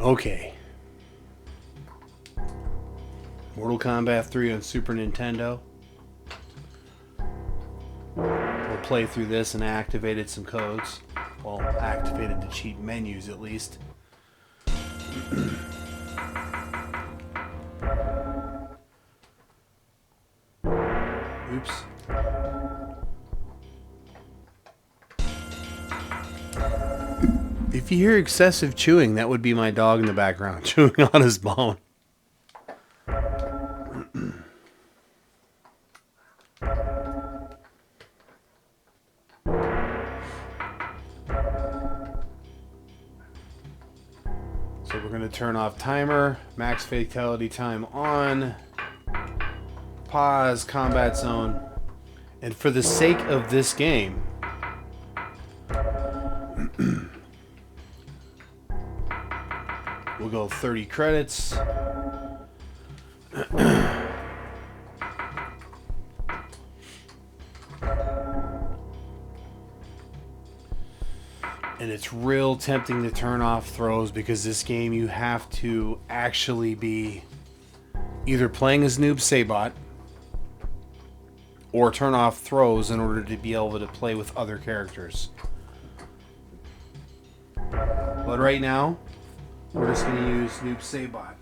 Okay. Mortal Kombat 3 on Super Nintendo. We'll play through this and activated some codes. Well, activated the cheat menus at least. Oops. If you hear excessive chewing, that would be my dog in the background chewing on his bone. So we're going to turn off timer, max fatality time on, pause, combat zone, and for the sake of this game, we'll go 30 credits. And it's real tempting to turn off throws because this game you have to actually be either playing as Noob Saibot or turn off throws in order to be able to play with other characters. But right now, we're just going to use Noob Saibot.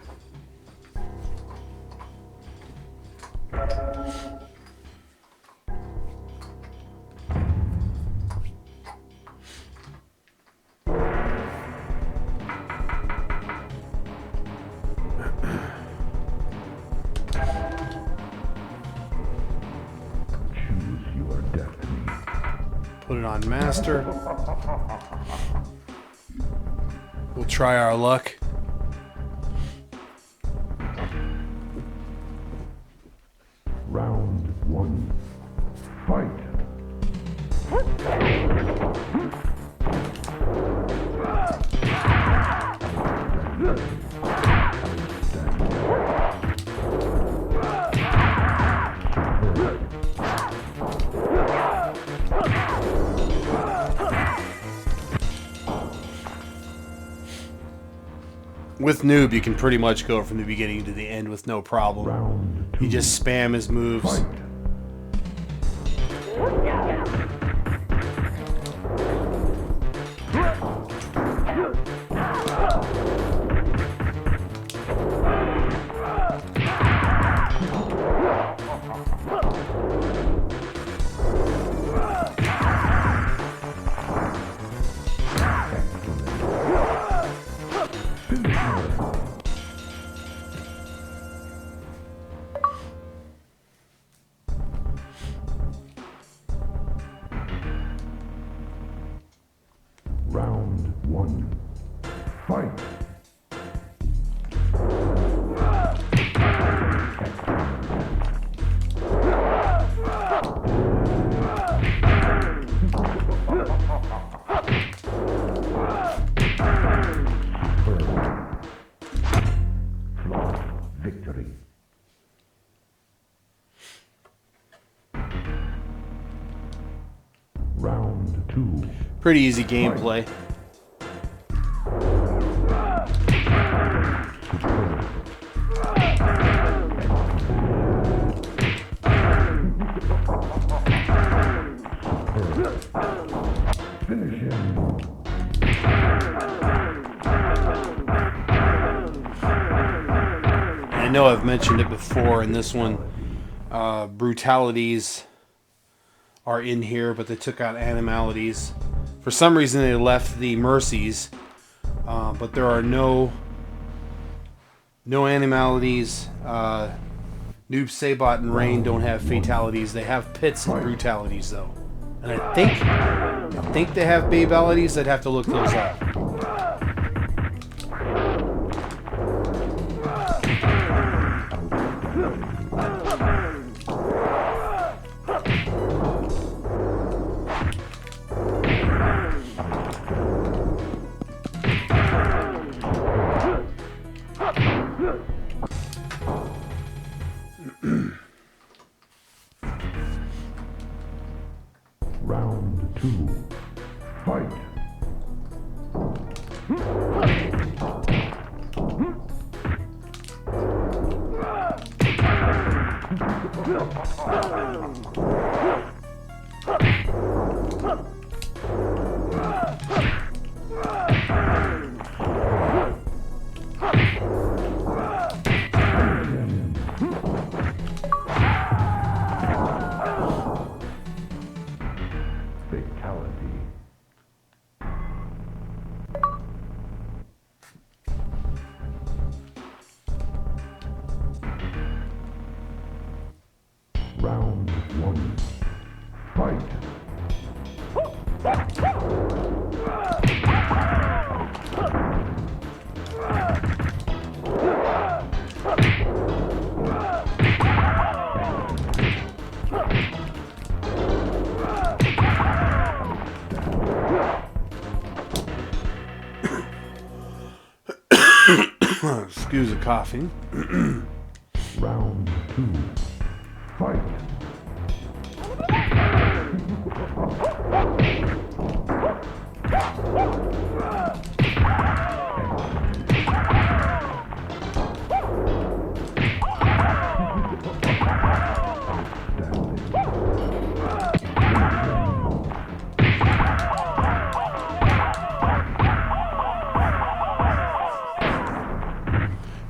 Put it on master. We'll try our luck. Round one. Fight. With Noob, you can pretty much go from the beginning to the end with no problem. Round two. You just spam his moves. Fight. Round one. Fight. Victory. Round two. Pretty easy gameplay. Finish him. I know I've mentioned it before in this one. Brutalities are in here, but they took out animalities. For some reason they left the mercies, but there are no animalities. Noob Saibot and Rain don't have fatalities. They have pits and brutalities though. And I think they have babalities. I'd have to look those up. Round two. Fight. Fatality. Round one. Fight. Excuse the coughing. Round two. Fight.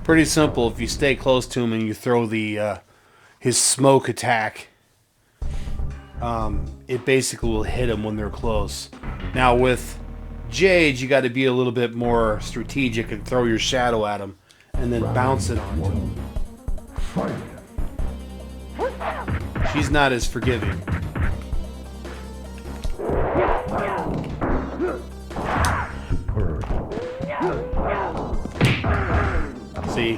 Pretty simple. If you stay close to him and you throw the his smoke attack, it basically will hit him when they're close. Now with Jade, you got to be a little bit more strategic and throw your shadow at him, and then bounce it onto him. Fight. She's not as forgiving. Superb. See?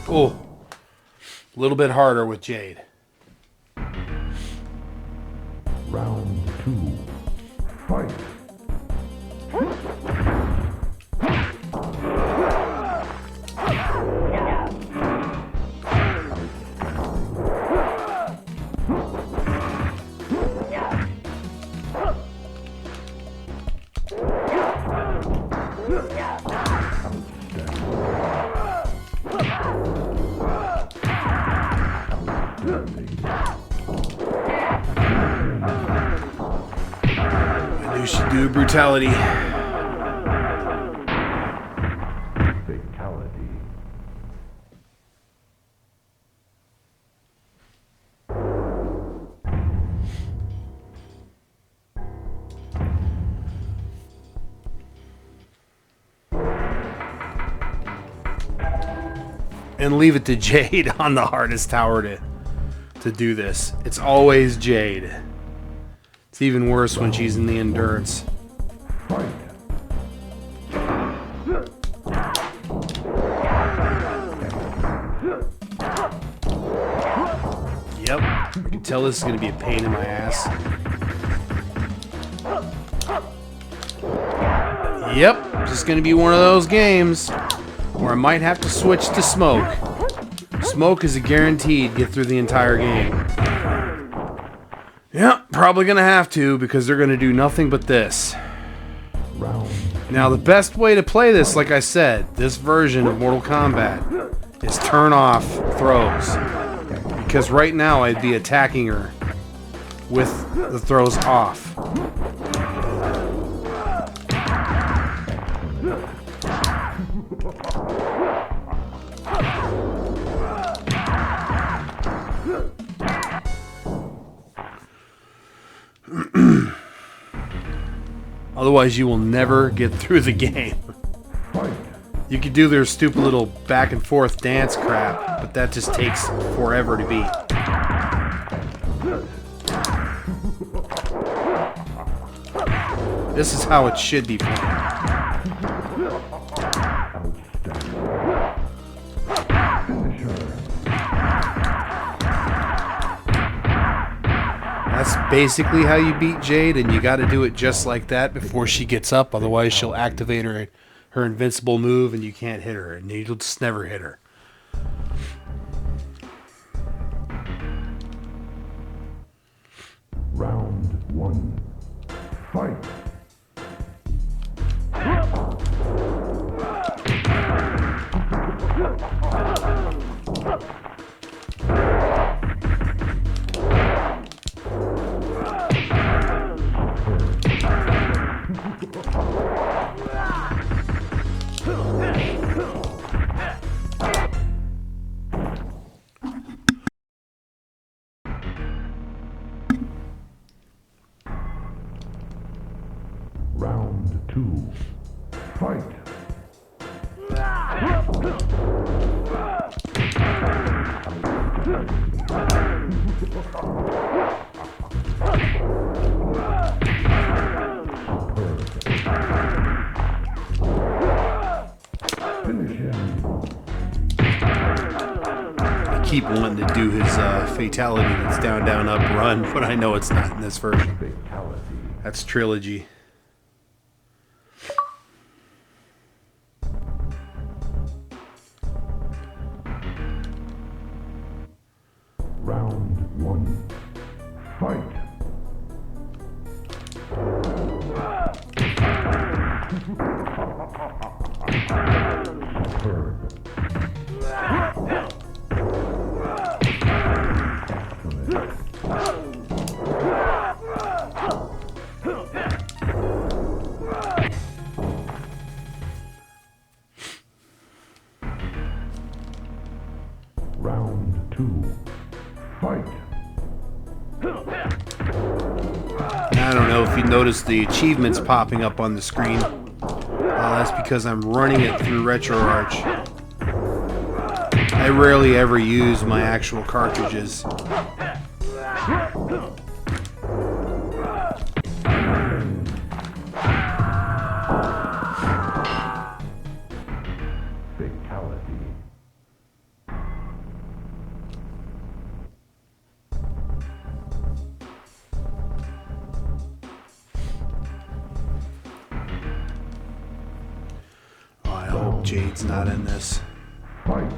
Oh, a little bit harder with Jade. Round two. Fight. I knew she'd do brutality. Fatality. And leave it to Jade on the hardest tower to do this. It's always Jade. It's even worse when she's in the endurance. Fight. Yep, I can tell this is going to be a pain in my ass. Yep, just going to be one of those games where I might have to switch to Smoke. Smoke is a guaranteed get through the entire game. Yep, probably going to have to because they're going to do nothing but this. Round. Now, the best way to play this, like I said, this version of Mortal Kombat, is turn off throws. Because right now I'd be attacking her with the throws off. Otherwise, you will never get through the game. Fight. You could do their stupid little back and forth dance crap, but that just takes forever to beat. This is how it should be played. That's basically how you beat Jade, and you got to do it just like that before she gets up. Otherwise, she'll activate her invincible move, and you can't hit her, and you'll just never hit her. Round one. Fight. Round 2. Fight. Finish him. I keep wanting to do his fatality that's down, down, up, run, but I know it's not in this version. Fatality. That's trilogy. Round 1. Fight. Superb. Round 2. Fight. I don't know if you noticed the achievements popping up on the screen. That's because I'm running it through RetroArch. I rarely ever use my actual cartridges. Fatality. Oh, I hope Jade's not in this. Fight.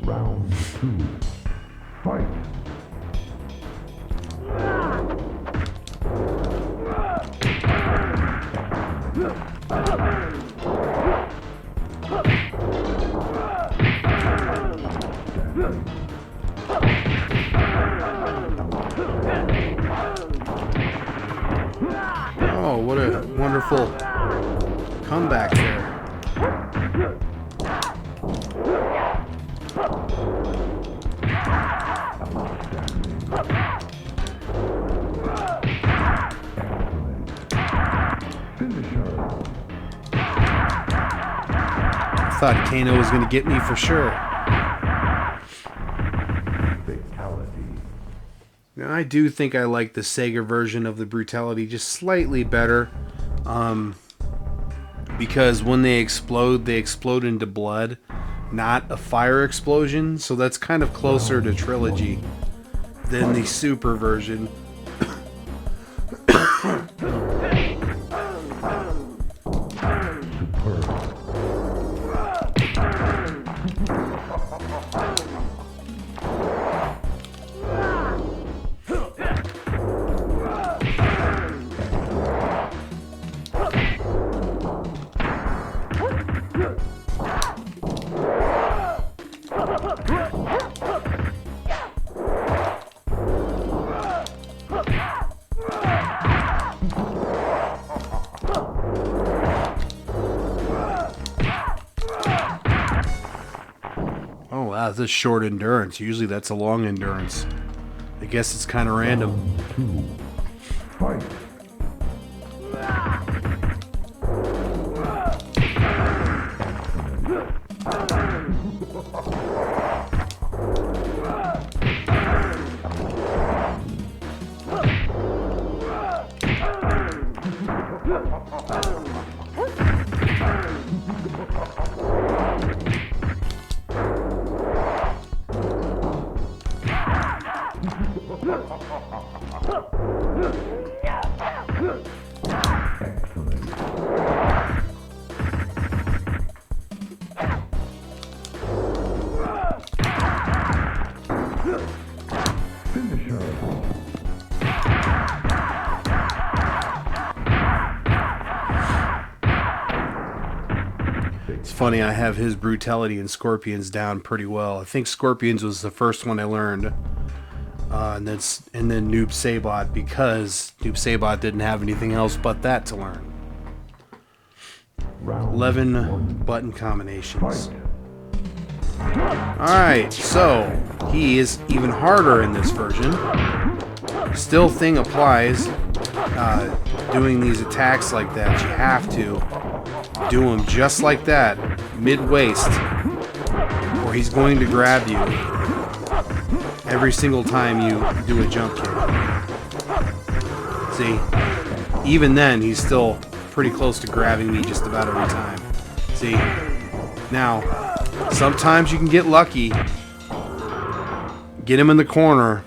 Round 2. Fight. Oh, what a wonderful comeback there. I thought Kano was going to get me for sure. Fatality. Now, I do think I like the Sega version of the brutality just slightly better. Because when they explode into blood, not a fire explosion. So that's kind of closer to trilogy than the Super version. Oh wow, that's a short endurance. Usually that's a long endurance. I guess it's kind of random. Round 2. Fight. Excellent. It's funny, I have his brutality and Scorpions down pretty well. I think Scorpions was the first one I learned. And then Noob Saibot, because Noob Saibot didn't have anything else but that to learn. 11 button combinations. Alright, so he is even harder in this version. Still thing applies. Doing these attacks like that, you have to do them just like that, mid-waist, or he's going to grab you every single time you do a jump kick. See? Even then, he's still pretty close to grabbing me just about every time. See? Now, sometimes you can get lucky, get him in the corner,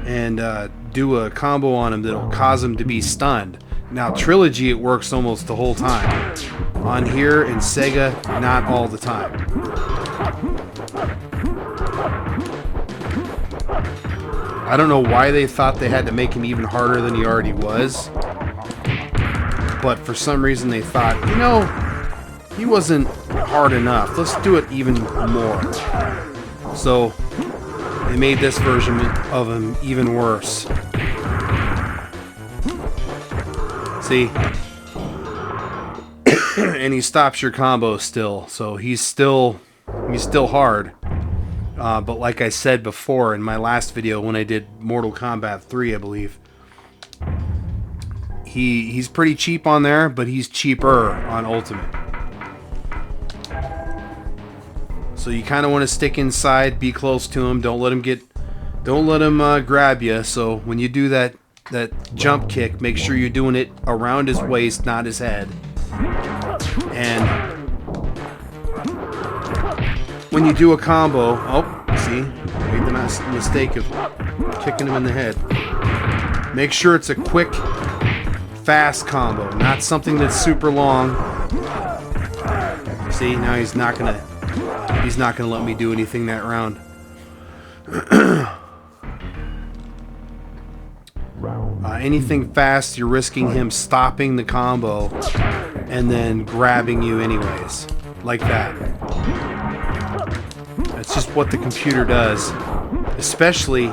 and do a combo on him that'll cause him to be stunned. Now, Trilogy, it works almost the whole time. On here, in Sega, not all the time. I don't know why they thought they had to make him even harder than he already was. But for some reason they thought, you know, he wasn't hard enough. Let's do it even more. So they made this version of him even worse. See? And he stops your combo still. So he's still hard. But like I said before in my last video when I did Mortal Kombat 3, I believe, he's pretty cheap on there, but he's cheaper on Ultimate. So you kind of want to stick inside, be close to him, don't let him grab you. So when you do that jump kick, make sure you're doing it around his waist, not his head. And when you do a combo, see, made the mistake of kicking him in the head. Make sure it's a quick, fast combo, not something that's super long. See, now he's not gonna let me do anything that round. Anything fast, you're risking him stopping the combo and then grabbing you anyways, like that. That's just what the computer does, especially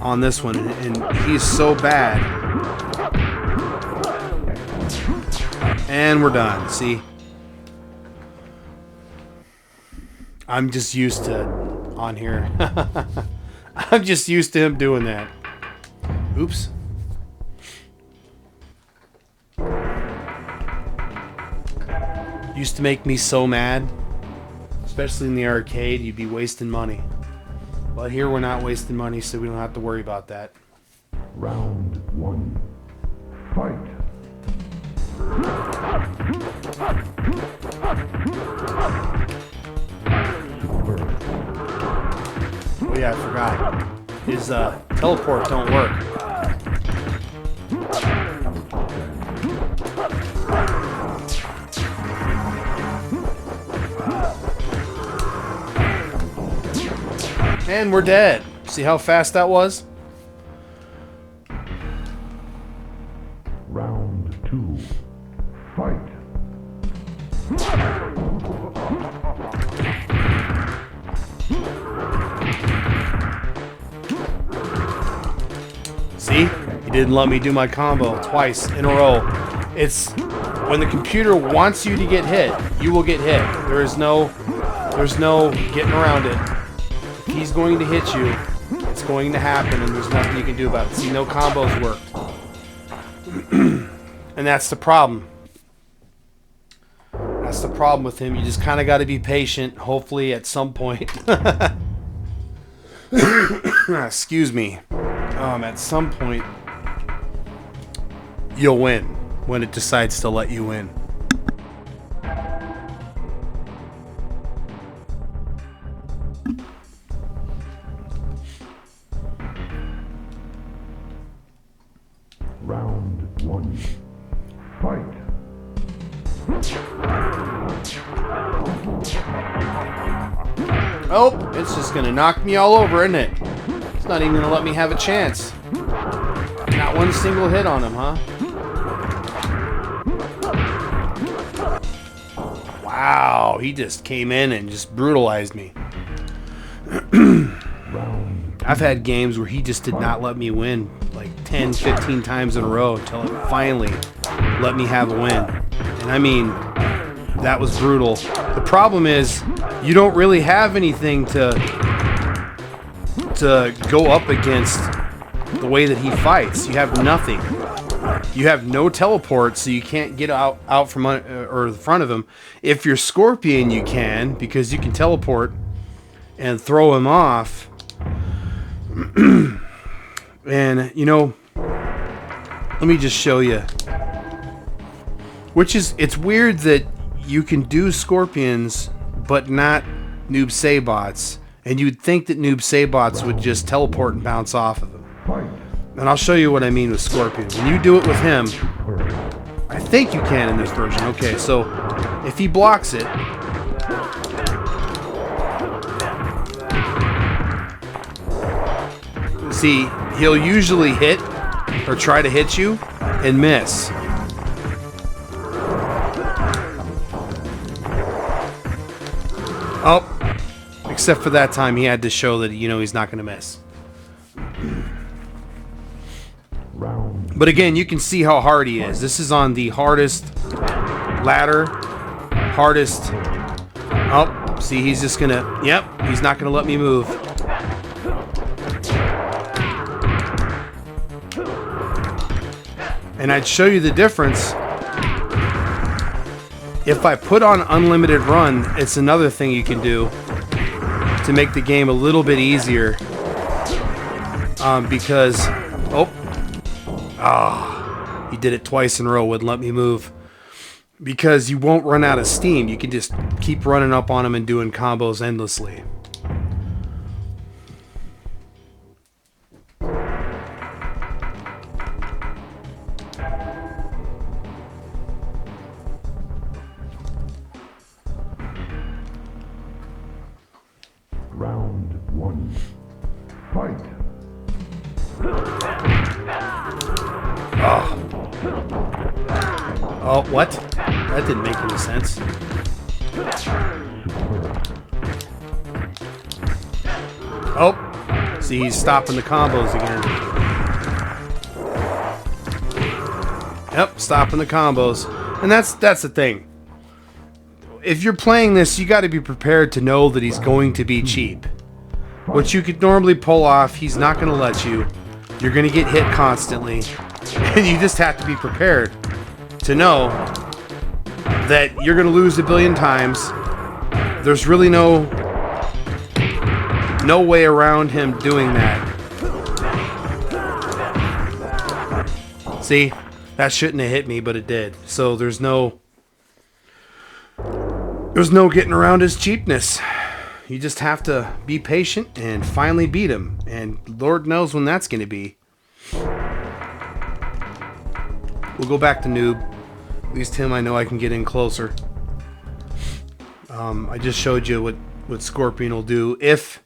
on this one, and he's so bad. And we're done. See? I'm just used to on here. I'm just used to him doing that. Oops. Used to make me so mad. Especially in the arcade, you'd be wasting money. But here we're not wasting money, so we don't have to worry about that. Round 1. Fight. Oh yeah, I forgot. His teleport don't work. And we're dead. See how fast that was? Round 2. Fight. See? He didn't let me do my combo twice in a row. It's when the computer wants you to get hit, you will get hit. There's no getting around it. If he's going to hit you, it's going to happen, and there's nothing you can do about it. See, no combos worked. And that's the problem. That's the problem with him. You just kind of got to be patient. Hopefully at some point. Excuse me. At some point, you'll win when it decides to let you win. Round 1. Fight. Oh, it's just gonna knock me all over, isn't it? It's not even gonna let me have a chance. Not one single hit on him, huh? Wow, he just came in and just brutalized me. I've had games where he just did not let me win like 10, 15 times in a row until it finally let me have a win. And I mean, that was brutal. The problem is, you don't really have anything to go up against the way that he fights. You have nothing. You have no teleport, so you can't get out from or the front of him. If you're Scorpion, you can, because you can teleport and throw him off. And, you know, let me just show you. It's weird that you can do Scorpions, but not Noob Saibots. And you'd think that Noob Saibots would just teleport and bounce off of him. And I'll show you what I mean with Scorpion. When you do it with him, I think you can in this version. Okay, so if he blocks it, see, he'll usually hit or try to hit you and miss. Oh, except for that time he had to show that, you know, he's not going to miss. But again, you can see how hard he is. This is on the hardest ladder. Hardest. Oh, see, he's just gonna... Yep, he's not gonna let me move. And I'd show you the difference. If I put on Unlimited Run, it's another thing you can do to make the game a little bit easier. Because... Oh, he did it twice in a row, wouldn't let me move. Because you won't run out of steam. You can just keep running up on him and doing combos endlessly. Round 1. Fight. Oh, what? That didn't make any sense. Oh, see, he's stopping the combos again. Yep, stopping the combos. And that's the thing. If you're playing this, you got to be prepared to know that he's going to be cheap. What you could normally pull off, he's not going to let you. You're going to get hit constantly. And you just have to be prepared to know that you're going to lose a billion times. There's really no way around him doing that. See? That shouldn't have hit me, but it did. So there's no getting around his cheapness. You just have to be patient and finally beat him. And Lord knows when that's going to be. We'll go back to Noob. At least him I know I can get in closer. I just showed you what Scorpion will do. If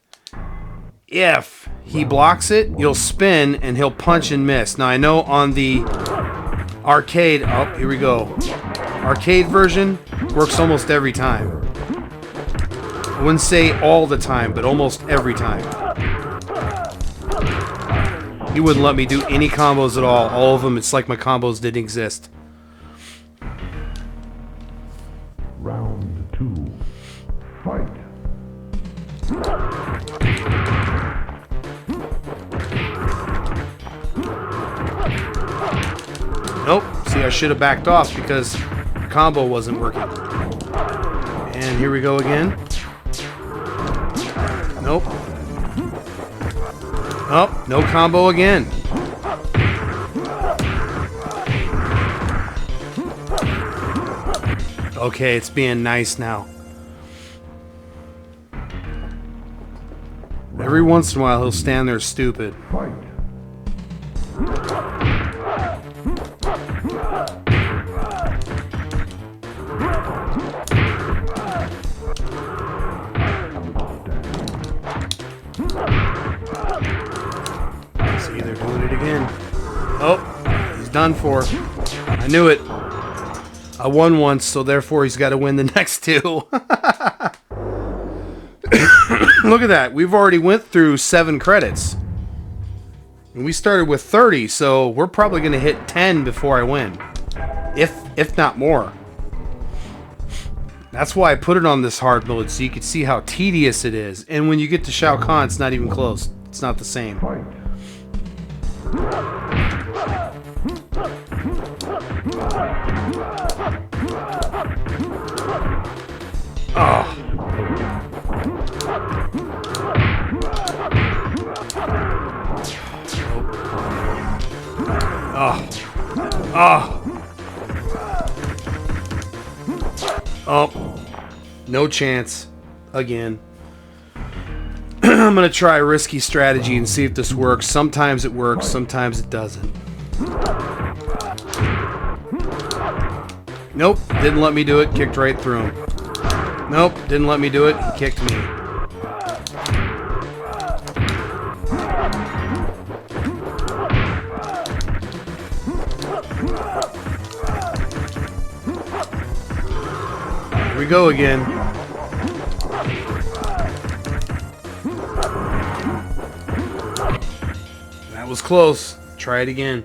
he blocks it, you'll spin and he'll punch and miss. Now I know on the arcade... Oh, here we go. Arcade version works almost every time. I wouldn't say all the time, but almost every time. He wouldn't let me do any combos at all. All of them, it's like my combos didn't exist. Round 2. Fight. Nope. See, I should have backed off because the combo wasn't working. And here we go again. Nope. Oh, no combo again. Okay, it's being nice now. Every once in a while, he'll stand there stupid. Fight. See, they're doing it again. Oh, he's done for. I knew it. I won once, so therefore he's got to win the next two. Look at that. We've already went through 7 credits. And we started with 30, so we're probably going to hit 10 before I win. If not more. That's why I put it on this hard mode, so you can see how tedious it is. And when you get to Shao Kahn, it's not even close. It's not the same. Fight. Oh. Oh. Oh. Oh. No chance. Again. I'm gonna try a risky strategy and see if this works. Sometimes it works, sometimes it doesn't. Nope, didn't let me do it. Kicked right through him. Nope, didn't let me do it. He kicked me. Here we go again. That was close. Try it again.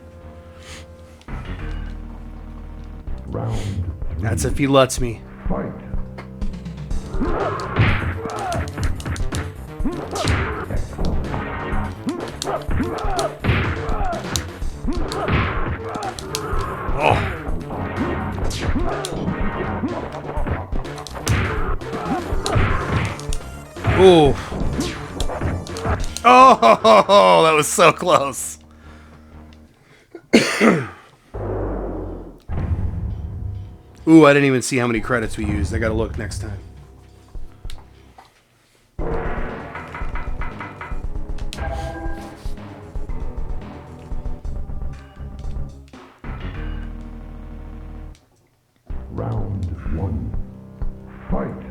Round 3. That's if he lets me. Fight. Oh. Ooh. Oh, that was so close. Ooh, I didn't even see how many credits we used. I gotta look next time. Round 1. Fight.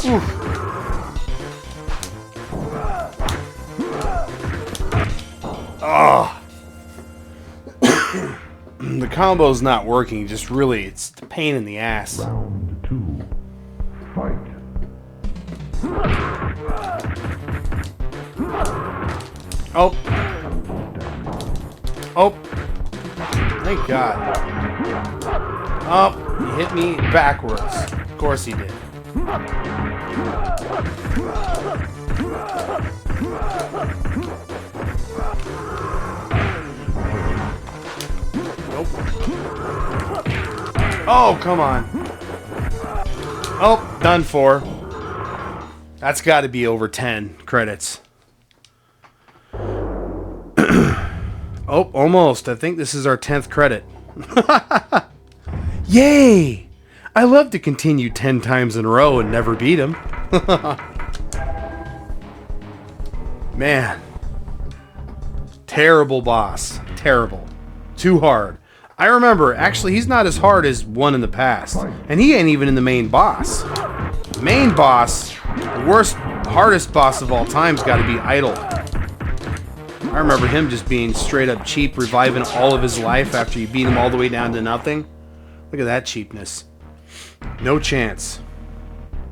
Oof. Oh. The combo's not working, just really, it's the pain in the ass. Round 2. Fight. Oh. Oh. Thank God. Oh, he hit me backwards. Of course he did. Nope. Oh, come on. Oh, done for. That's got to be over 10 credits. Oh, almost. I think this is our 10th credit. Yay! I love to continue 10 times in a row and never beat him. Man. Terrible boss. Terrible. Too hard. I remember, actually, he's not as hard as one in the past. And he ain't even in the main boss. Main boss, the worst, hardest boss of all time's got to be Idol. I remember him just being straight up cheap, reviving all of his life after you beat him all the way down to nothing. Look at that cheapness. No chance.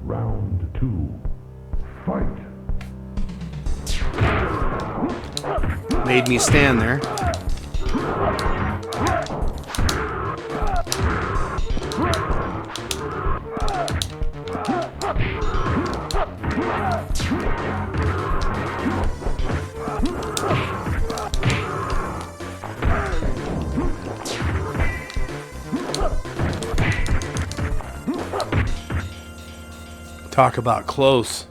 Round 2. Fight. Made me stand there. Talk about close.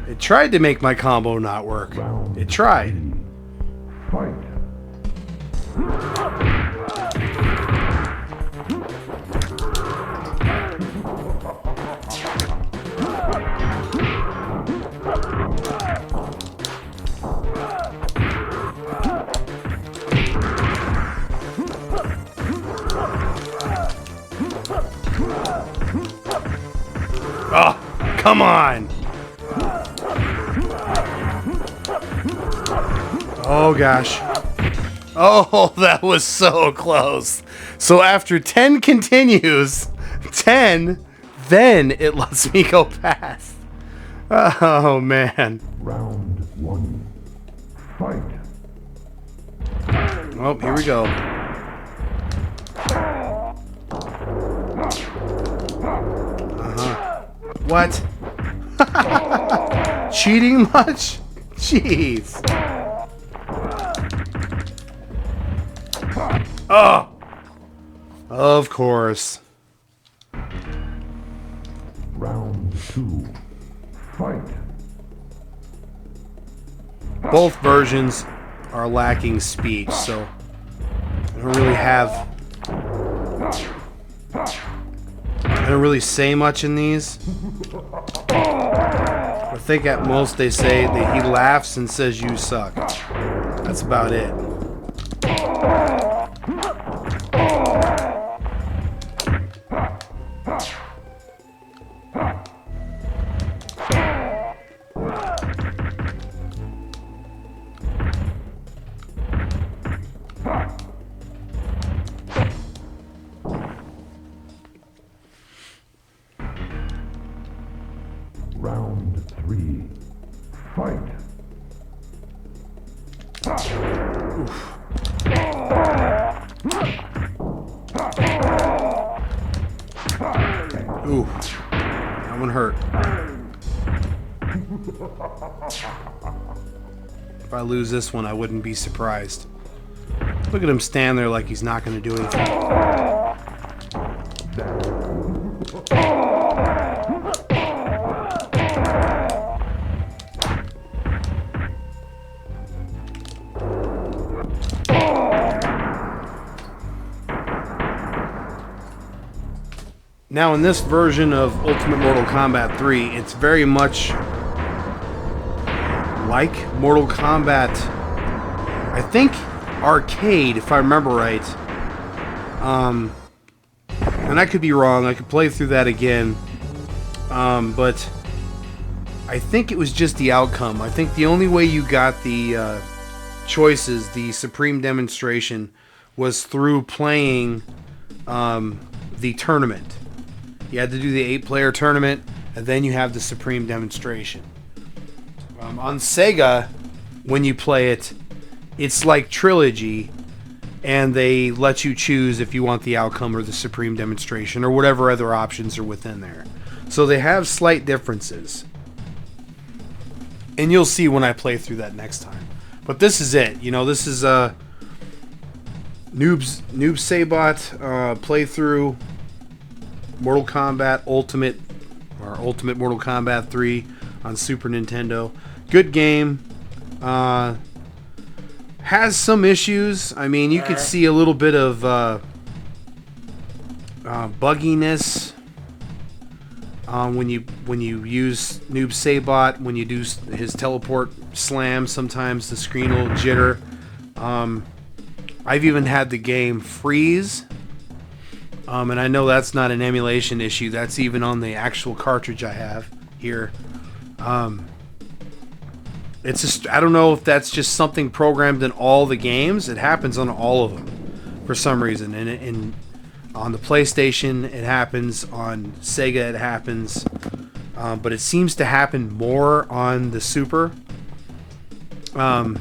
It tried to make my combo not work. It tried. Fight. Come on! Oh gosh. Oh, that was so close. So after 10 continues, 10, then it lets me go past. Oh man. Round 1. Fight. Oh, here we go. What? Cheating much? Jeez. Oh! Of course. Round 2. Fight. Both versions are lacking speech, so I don't really have... I don't really say much in these. I think at most they say that he laughs and says you suck. That's about it. Round 3. Fight. Ooh, that one hurt. If I lose this one, I wouldn't be surprised. Look at him stand there like he's not going to do anything. Now, in this version of Ultimate Mortal Kombat 3, it's very much like Mortal Kombat, I think, arcade, if I remember right. And I could be wrong. I could play through that again. But I think it was just the outcome. I think the only way you got the choices, the Supreme Demonstration, was through playing the tournament. You had to do the 8-player tournament, and then you have the Supreme Demonstration. On Sega, when you play it, it's like Trilogy, and they let you choose if you want the outcome or the Supreme Demonstration, or whatever other options are within there. So they have slight differences. And you'll see when I play through that next time. But this is it. You know, this is Noob Saibot playthrough Mortal Kombat Ultimate, or Ultimate Mortal Kombat 3 on Super Nintendo. Good game. Has some issues. I mean, you could see a little bit of bugginess when you use Noob Saibot. When you do his teleport slam, sometimes the screen will jitter. I've even had the game freeze. And I know that's not an emulation issue. That's even on the actual cartridge I have here. It's just, I don't know if that's just something programmed in all the games. It happens on all of them for some reason. And on the PlayStation, it happens. On Sega, it happens. But it seems to happen more on the Super. But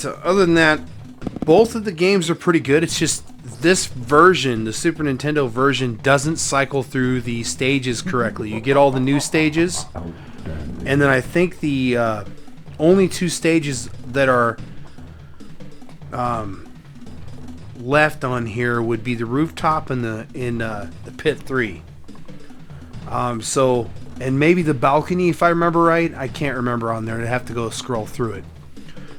other than that, both of the games are pretty good. It's just this version, the Super Nintendo version, doesn't cycle through the stages correctly. You get all the new stages, and then I think the only 2 stages that are left on here would be the rooftop and the pit 3. So, and maybe the balcony, if I remember right. I can't remember on there. I'd have to go scroll through it.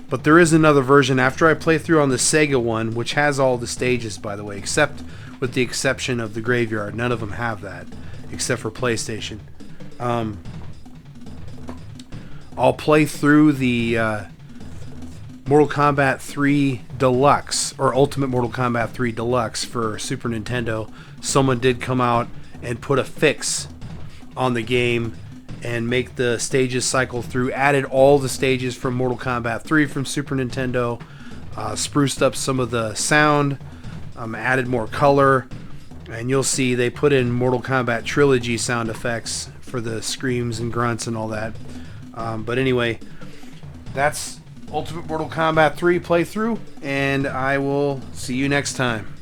But there is another version after I play through on the Sega one, which has all the stages, by the way, except with the exception of the graveyard. None of them have that, except for PlayStation. I'll play through the Mortal Kombat 3 Deluxe, or Ultimate Mortal Kombat 3 Deluxe for Super Nintendo. Someone did come out and put a fix on the game and make the stages cycle through. Added all the stages from Mortal Kombat 3 from Super Nintendo, spruced up some of the sound, added more color, and you'll see they put in Mortal Kombat Trilogy sound effects for the screams and grunts and all that. But anyway, that's Ultimate Mortal Kombat 3 playthrough, and I will see you next time.